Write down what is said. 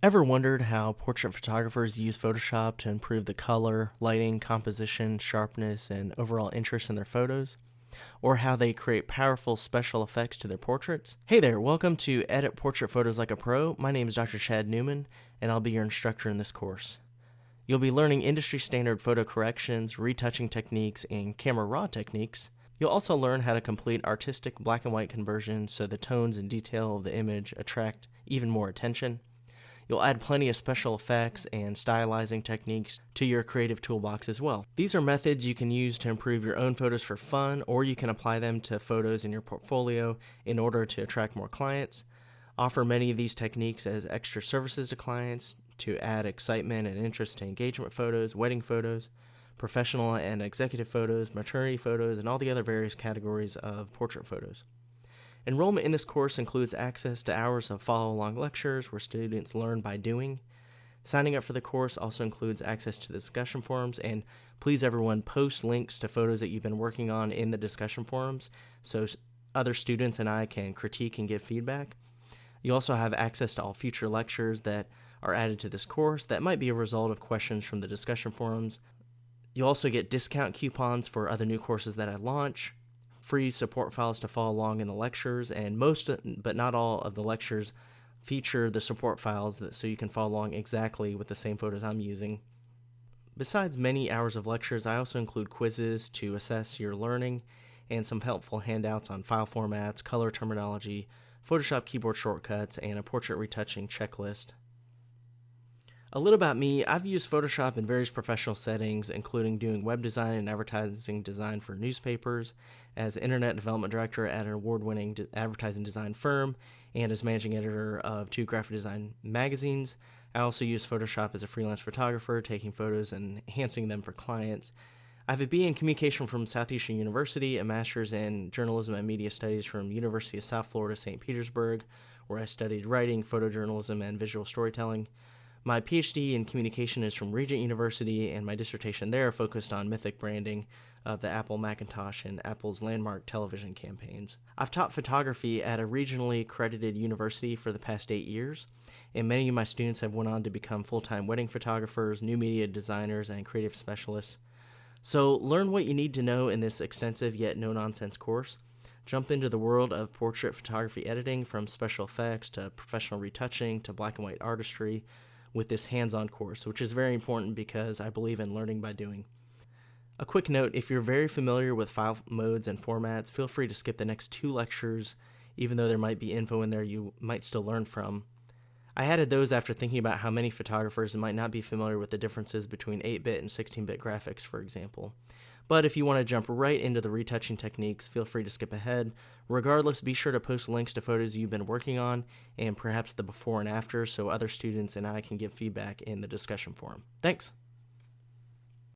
Ever wondered how portrait photographers use Photoshop to improve the color, lighting, composition, sharpness, and overall interest in their photos? Or how they create powerful special effects to their portraits? Hey there, welcome to Edit Portrait Photos Like a Pro. My name is Dr. Chad Newman, and I'll be your instructor in this course. You'll be learning industry standard photo corrections, retouching techniques, and camera raw techniques. You'll also learn how to complete artistic black and white conversions so the tones and detail of the image attract even more attention. You'll add plenty of special effects and stylizing techniques to your creative toolbox as well. These are methods you can use to improve your own photos for fun, or you can apply them to photos in your portfolio in order to attract more clients. Offer many of these techniques as extra services to clients to add excitement and interest to engagement photos, wedding photos, professional and executive photos, maternity photos, and all the other various categories of portrait photos. Enrollment in this course includes access to hours of follow-along lectures where students learn by doing. Signing up for the course also includes access to the discussion forums, and please everyone post links to photos that you've been working on in the discussion forums so other students and I can critique and give feedback. You also have access to all future lectures that are added to this course that might be a result of questions from the discussion forums. You'll also get discount coupons for other new courses that I launch, free support files to follow along in the lectures, and most but not all of the lectures feature the support files so you can follow along exactly with the same photos I'm using. Besides many hours of lectures, I also include quizzes to assess your learning and some helpful handouts on file formats, color terminology, Photoshop keyboard shortcuts, and a portrait retouching checklist. A little about me: I've used Photoshop in various professional settings, including doing web design and advertising design for newspapers, as Internet Development Director at an award-winning advertising design firm, and as Managing Editor of 2 graphic design magazines. I also use Photoshop as a freelance photographer, taking photos and enhancing them for clients. I have a BA in Communication from Southeastern University, a Master's in Journalism and Media Studies from University of South Florida, St. Petersburg, where I studied writing, photojournalism, and visual storytelling. My PhD in Communication is from Regent University, and my dissertation there focused on mythic branding of the Apple Macintosh and Apple's landmark television campaigns. I've taught photography at a regionally accredited university for the past 8 years, and many of my students have went on to become full-time wedding photographers, new media designers, and creative specialists. So learn what you need to know in this extensive yet no-nonsense course. Jump into the world of portrait photography editing, from special effects to professional retouching to black and white artistry, with this hands-on course, which is very important because I believe in learning by doing. A quick note: if you're very familiar with file modes and formats, feel free to skip the next 2 lectures, even though there might be info in there you might still learn from. I added those after thinking about how many photographers might not be familiar with the differences between 8-bit and 16-bit graphics, for example. But if you want to jump right into the retouching techniques, feel free to skip ahead. Regardless, be sure to post links to photos you've been working on and perhaps the before and after so other students and I can give feedback in the discussion forum. Thanks!